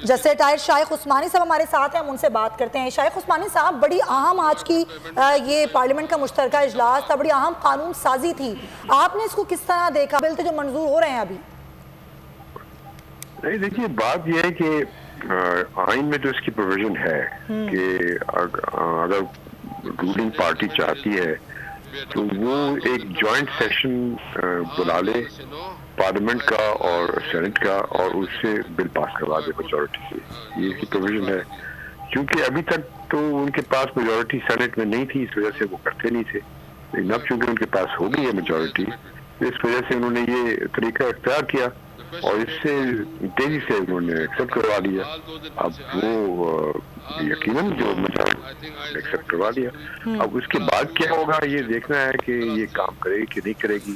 Justice retired شائخ Usmani صاحب ہمارے ساتھ ہیں، ہم ان سے بات کرتے ہیں۔ شائخ عثمانی صاحب، بڑی اہم آج کی یہ پارلیمنٹ کا مشترکہ اجلاس تھا، بڑی اہم قانون سازی تھی، آپ نے اس کو کس طرح دیکھا؟ بل تو جو منظور ہو رہے ہیں ابھی نہیں، دیکھیے بات یہ ہے کہ آئین میں تو اس کی پروویژن ہے کہ اگر رولنگ پارٹی چاہتی ہے تو وہ ایک جوائنٹ سیشن بلا لے پارلیمنٹ کا اور سینٹ کا اور اس سے بل پاس کروا دے میجورٹی سے، یہ اس کی پروویژن ہے۔ کیونکہ ابھی تک تو ان کے پاس میجورٹی سینٹ میں نہیں تھی، اس وجہ سے وہ کرتے نہیں تھے، لیکن اب چونکہ ان کے پاس ہو گئی ہے میجورٹی، اس وجہ سے انہوں نے یہ طریقہ اختیار کیا اور اس سے تیزی سے انہوں نے ایکسپٹ کروا لیا۔ اب وہ یقیناً جو میجورٹی ایکسپٹ کروا لیا، اب اس کے بعد کیا ہوگا یہ دیکھنا ہے کہ یہ کام کرے گی کہ نہیں کرے گی،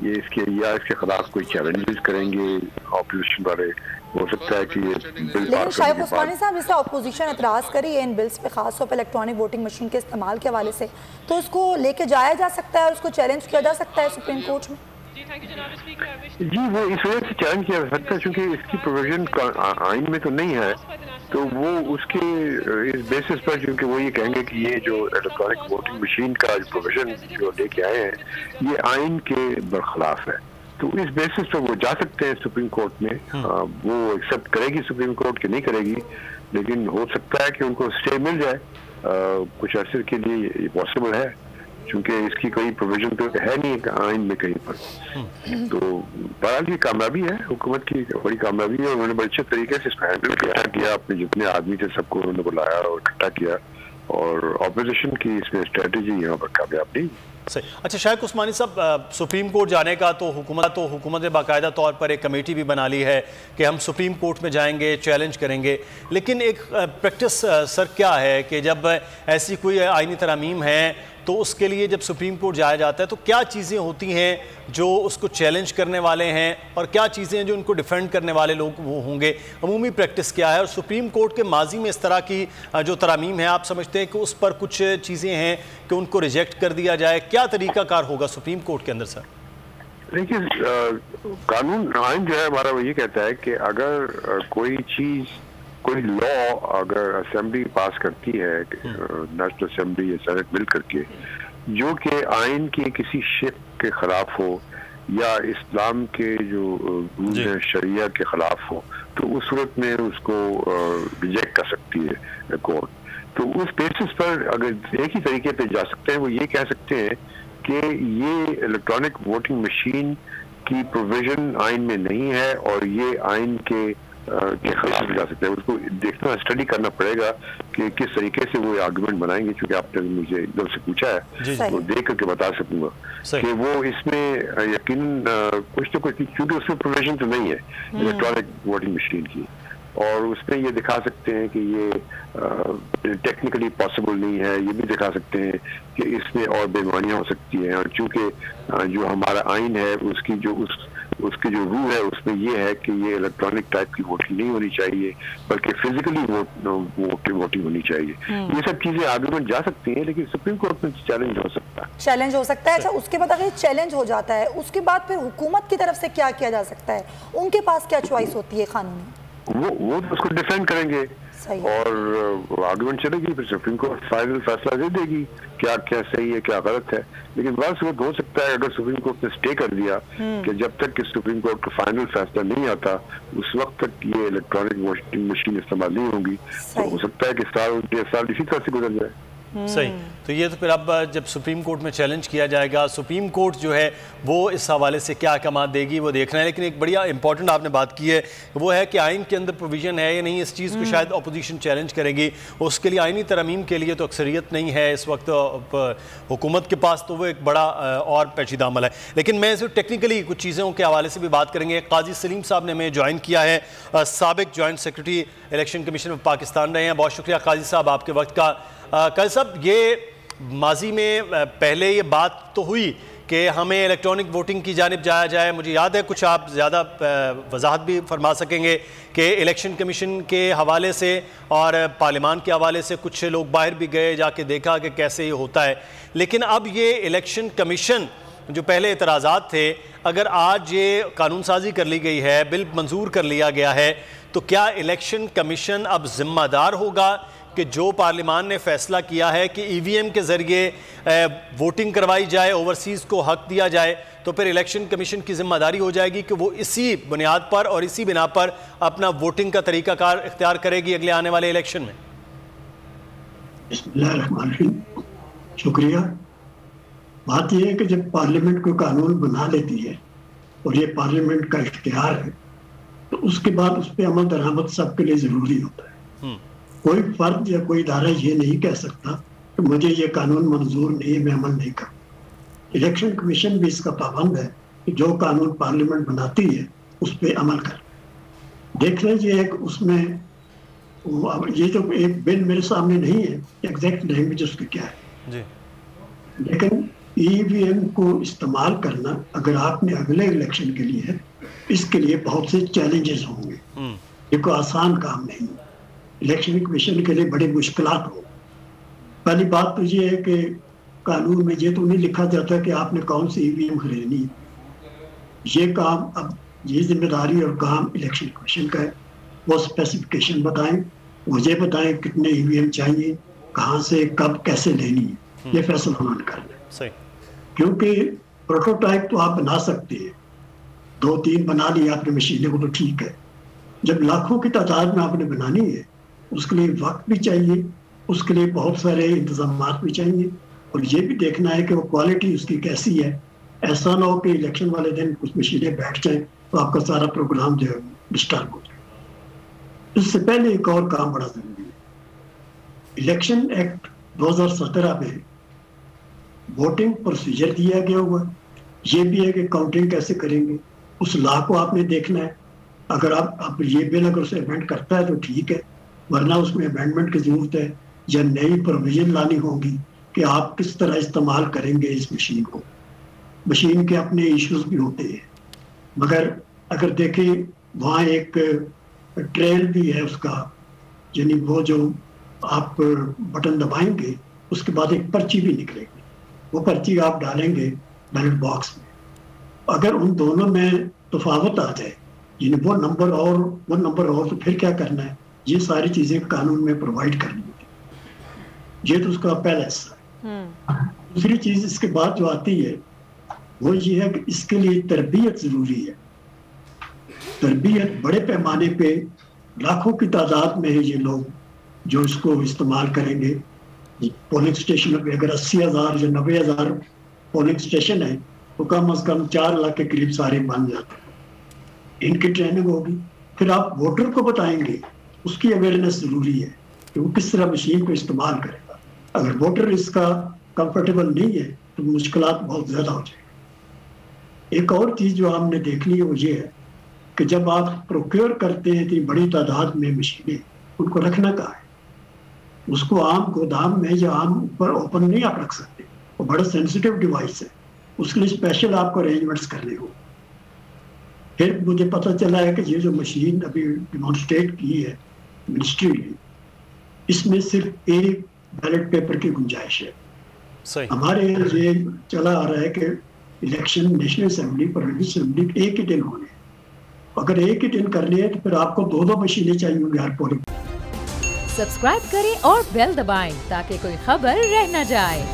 یہ اس کے خلاف کوئی چیلنجز کریں گے اپوزیشن والے، ہو سکتا ہے کہ یہ بل لیکن شائخ عثمانی صاحب جیسے اپوزیشن اعتراض کری ہے ان بلز پہ، خاص طور پہ الیکٹرانک ووٹنگ مشین کے استعمال کے حوالے سے، تو اس کو لے کے جایا جا سکتا ہے اور اس کو چیلنج کیا جا سکتا ہے سپریم کورٹ میں؟ جی، وہ اس وجہ سے چیلنج کیا جا سکتا ہے چونکہ اس کی پروویژن آئین میں تو نہیں ہے، تو وہ اس کے اس بیسس پر چونکہ وہ یہ کہیں گے کہ یہ جو الیکٹرانک ووٹنگ مشین کا جو پروویژن جو لے کے آئے ہیں یہ آئین کے برخلاف ہے، تو اس بیسس پر وہ جا سکتے ہیں سپریم کورٹ میں۔ وہ ایکسپٹ کرے گی سپریم کورٹ کہ نہیں کرے گی، لیکن ہو سکتا ہے کہ ان کو اسٹے مل جائے کچھ عرصے کے لیے، یہ پاسبل ہے چونکہ اس کی کوئی پروویژن تو ہے نہیں آئین میں کہیں پر۔ تو بہرحال یہ کامیابی ہے، حکومت کی بڑی کامیابی ہے، انہوں نے بڑے اچھے طریقے سے اس کو ہینڈل کیا، اپنے جتنے آدمی تھے سب کو انہوں نے بلایا اور اکٹھا کیا، اور اپوزیشن کی اس میں اسٹریٹجی یہاں پر کامیاب نہیں۔ صحیح۔ اچھا شائخ عثمانی صاحب، سپریم کورٹ جانے کا تو حکومت نے باقاعدہ طور پر ایک کمیٹی بھی بنا لی ہے کہ ہم سپریم کورٹ میں جائیں گے، چیلنج کریں گے، لیکن ایک پریکٹس سر کیا ہے کہ جب ایسی کوئی آئینی ترامیم ہے تو اس کے لیے جب سپریم کورٹ جایا جاتا ہے تو کیا چیزیں ہوتی ہیں جو اس کو چیلنج کرنے والے ہیں اور کیا چیزیں ہیں جو ان کو ڈیفینڈ کرنے والے لوگ وہ ہوں گے؟ عمومی پریکٹس کیا ہے؟ اور سپریم کورٹ کے ماضی میں اس طرح کی جو ترامیم ہے، آپ سمجھتے ہیں کہ اس پر کچھ چیزیں ہیں کہ ان کو ریجیکٹ کر دیا جائے؟ کیا طریقہ کار ہوگا سپریم کورٹ کے اندر سر؟ دیکھیے قانون آئین جو ہے ہمارا وہ یہ کہتا ہے کہ اگر کوئی چیز کوئی لا اگر اسمبلی پاس کرتی ہے، نیشنل اسمبلی یا سینٹ مل کر کے، جو کہ آئین کی کسی شق کے خلاف ہو یا اسلام کے جو رول ہیں شریعہ کے خلاف ہو، تو اس صورت میں اس کو ریجیکٹ کر سکتی ہے کورٹ۔ تو اس بیسس پر اگر ایک ہی طریقے پہ جا سکتے ہیں، وہ یہ کہہ سکتے ہیں کہ یہ الیکٹرانک ووٹنگ مشین کی پروویژن آئین میں نہیں ہے اور یہ آئین کے خلاف جا سکتے ہیں۔ اس کو دیکھنا اسٹڈی کرنا پڑے گا کہ کس طریقے سے وہ آرگومنٹ بنائیں گے، چونکہ آپ نے مجھے ایک دم سے پوچھا ہے وہ دیکھ کر کے بتا سکوں گا کہ وہ اس میں یقیناً کچھ تو کچھ، کیونکہ اس میں پروویژن تو نہیں ہے الیکٹرانک ووٹنگ مشین کی، اور اس میں یہ دکھا سکتے ہیں کہ یہ ٹیکنیکلی پاسبل نہیں ہے، یہ بھی دکھا سکتے ہیں کہ اس میں اور بے ایمانیاں ہو سکتی ہیں، اور چونکہ جو ہمارا آئین ہے اس کی جو رول ہے اس میں یہ ہے کہ یہ الیکٹرانک ٹائپ کی ووٹنگ نہیں ہونی چاہیے بلکہ فزیکلی ووٹنگ ہونی چاہیے۔ یہ سب چیزیں آرگومنٹ جا سکتی ہیں، لیکن سپریم کورٹ میں چیلنج ہو سکتا ہے۔ اچھا، اس کے بعد اگر چیلنج ہو جاتا ہے، اس کے بعد پھر حکومت کی طرف سے کیا کیا جا سکتا ہے؟ ان کے پاس کیا چوائس ہوتی ہے قانونی؟ وہ اس کو ڈیفینڈ کریں گے اور آرگومنٹ چلے گی، پھر سپریم کورٹ فائنل فیصلہ دے دے گی کیا صحیح ہے کیا غلط ہے۔ لیکن بعض صورت ہو سکتا ہے اگر سپریم کورٹ نے اسٹے کر دیا کہ جب تک کہ سپریم کورٹ کا فائنل فیصلہ نہیں آتا اس وقت تک یہ الیکٹرانک ووٹنگ مشین استعمال نہیں ہوگی، تو ہو سکتا ہے کہ سال اسی طرح سے گزر جائے۔ صحیح۔ تو یہ تو پھر اب جب سپریم کورٹ میں چیلنج کیا جائے گا، سپریم کورٹ جو ہے وہ اس حوالے سے کیا احکامات دے گی وہ دیکھنا ہے۔ لیکن ایک بڑی امپورٹنٹ آپ نے بات کی ہے، وہ ہے کہ آئین کے اندر پروویژن ہے یا نہیں، اس چیز کو شاید اپوزیشن چیلنج کرے گی، اس کے لیے آئینی ترامیم کے لیے تو اکثریت نہیں ہے اس وقت حکومت کے پاس، تو وہ ایک بڑا اور پیچیدہ عمل ہے۔ لیکن میں صرف ٹیکنیکلی کچھ چیزوں کے حوالے سے بھی بات کریں گے۔ قاضی سلیم صاحب نے ہمیں جوائن کیا ہے، سابق joint secretary election commission of Pakistan رہے ہیں۔ بہت شکریہ قاضی صاحب آپ کے وقت کا۔ قاضی صاحب، یہ ماضی میں پہلے یہ بات تو ہوئی کہ ہمیں الیکٹرانک ووٹنگ کی جانب جایا جائے، مجھے یاد ہے کچھ آپ زیادہ وضاحت بھی فرما سکیں گے کہ الیکشن کمیشن کے حوالے سے اور پارلیمان کے حوالے سے کچھ لوگ باہر بھی گئے، جا کے دیکھا کہ کیسے یہ ہوتا ہے، لیکن اب یہ الیکشن کمیشن جو پہلے اعتراضات تھے، اگر آج یہ قانون سازی کر لی گئی ہے، بل منظور کر لیا گیا ہے، تو کیا الیکشن کمیشن اب ذمہ دار ہوگا کہ جو پارلیمان نے فیصلہ کیا ہے کہ ای وی ایم کے ذریعے ووٹنگ کروائی جائے، اوورسیز کو حق دیا جائے، تو پھر الیکشن کمیشن کی ذمہ داری ہو جائے گی کہ وہ اسی بنیاد پر اور اسی بنا پر اپنا ووٹنگ کا طریقہ کار اختیار کرے گی اگلے آنے والے الیکشن میں؟ بسم اللہ الرحمن الرحیم، شکریہ۔ بات یہ ہے کہ جب پارلیمنٹ کوئی قانون بنا لیتی ہے اور یہ پارلیمنٹ کا اختیار ہے تو اس کے بعد اس پہ عمل درآمد سب کے لیے ضروری ہوتا ہے۔ کوئی فرد یا کوئی ادارہ یہ نہیں کہہ سکتا کہ مجھے یہ قانون منظور نہیں ہے، میں عمل نہیں کروں۔ الیکشن کمیشن بھی اس کا پابند ہے کہ جو قانون پارلیمنٹ بناتی ہے اس پہ عمل کر۔ دیکھ لیں یہ ایک اس میں یہ جو ایک بل میرے سامنے نہیں ہے ایگزیکٹ لینگویج اس کی کیا ہے، لیکن ای وی ایم کو استعمال کرنا اگر آپ نے اگلے الیکشن کے لیے ہے، اس کے لیے بہت سے چیلنجز ہوں گے، یہ کوئی آسان کام نہیں ہے۔ الیکشن کمیشن کے لیے بڑی مشکلات ہوں۔ پہلی بات تو یہ ہے کہ قانون میں یہ تو نہیں لکھا جاتا کہ آپ نے کون سی ای وی ایم خریدنی ہے، یہ کام اب یہ ذمہ داری اور کام الیکشن کمیشن کا ہے۔ وہ اسپیسیفکیشن بتائیں، وہ یہ بتائیں کتنے ای وی ایم چاہیے، کہاں سے کب کیسے لینی ہے، یہ فیصلہ انہوں نے کرنا ہے۔ کیونکہ پروٹوٹائپ تو آپ بنا سکتے ہیں، 2-3 بنا لی آپ نے مشینیں کو تو ٹھیک ہے، جب لاکھوں کی تعداد میں آپ نے بنانی ہے اس کے لیے وقت بھی چاہیے، اس کے لیے بہت سارے انتظامات بھی چاہیے، اور یہ بھی دیکھنا ہے کہ وہ کوالٹی اس کی کیسی ہے۔ ایسا نہ ہو کہ الیکشن والے دن کچھ مشینیں بیٹھ جائیں تو آپ کا سارا پروگرام جو ہے ڈسٹرب ہو جائے۔ اس سے پہلے ایک اور کام بڑا ضروری ہے۔ الیکشن ایکٹ 2017 میں ووٹنگ پروسیجر دیا گیا ہوا، یہ بھی ہے کہ کاؤنٹنگ کیسے کریں گے، اس لا کو آپ نے دیکھنا ہے۔ اگر آپ یہ بل اگر اسے امینڈ کرتا ہے تو ٹھیک ہے، ورنہ اس میں امینڈمنٹ کی ضرورت ہے یا نئی پروویژن لانی ہوگی کہ آپ کس طرح استعمال کریں گے اس مشین کو۔ مشین کے اپنے ایشوز بھی ہوتے ہیں، مگر اگر دیکھیں وہاں ایک ٹریل بھی ہے اس کا، یعنی وہ جو آپ بٹن دبائیں گے اس کے بعد ایک پرچی بھی نکلے گی، وہ پرچی آپ ڈالیں گے بیلٹ باکس میں۔ اگر ان دونوں میں تفاوت آ جائے، یعنی وہ نمبر اور تو پھر کیا کرنا ہے، یہ ساری چیزیں قانون میں پرووائڈ کرنی ہوتی۔ یہ تو اس کا پہلا حصہ ہے۔ دوسری چیز اس کے بعد جو آتی ہے وہ یہ ہے کہ اس کے لیے تربیت ضروری ہے۔ تربیت بڑے پیمانے پہ لاکھوں کی تعداد میں ہے یہ لوگ جو اس کو استعمال کریں گے۔ پولنگ اسٹیشن پہ اگر 80,000 یا 90,000 پولنگ اسٹیشن ہے تو کم از کم 4 لاکھ کے قریب سارے بن جاتے ہیں۔ ان کی ٹریننگ ہوگی، پھر آپ ووٹر کو بتائیں گے، اس کی اویئرنیس ضروری ہے کہ وہ کس طرح مشین کو استعمال کرے گا۔ اگر ووٹر اس کا کمفرٹیبل نہیں ہے تو مشکلات بہت زیادہ ہو جائیں گی۔ ایک اور چیز جو ہم نے دیکھنی ہے وہ یہ ہے کہ جب آپ پروکیور کرتے ہیں اتنی بڑی تعداد میں مشینیں، ان کو رکھنا کہاں ہے؟ اس کو عام گودام میں یا عام پر اوپن نہیں آپ رکھ سکتے، وہ بڑا سینسیٹیو ڈیوائس ہے، اس کے لیے اسپیشل آپ کو ارینجمنٹس کرنے ہو۔ پھر مجھے پتہ چلا ہے کہ یہ جو مشین ابھی ڈیمانسٹریٹ کی ہے منسٹری نے، اس میں صرف ایک بیلٹ پیپر کی گنجائش ہے۔ ہمارے یہاں یہ چلا آ رہا ہے کہ election national assembly parliament assembly ایک ہی دن ہونے ہیں، اگر ایک ہی دن کرنے ہیں تو پھر آپ کو 2 مشینیں چاہیے ہوں گے ہر پولنگ۔ سبسکرائب کریں اور بیل دبائیں تاکہ کوئی خبر رہ نہ جائے۔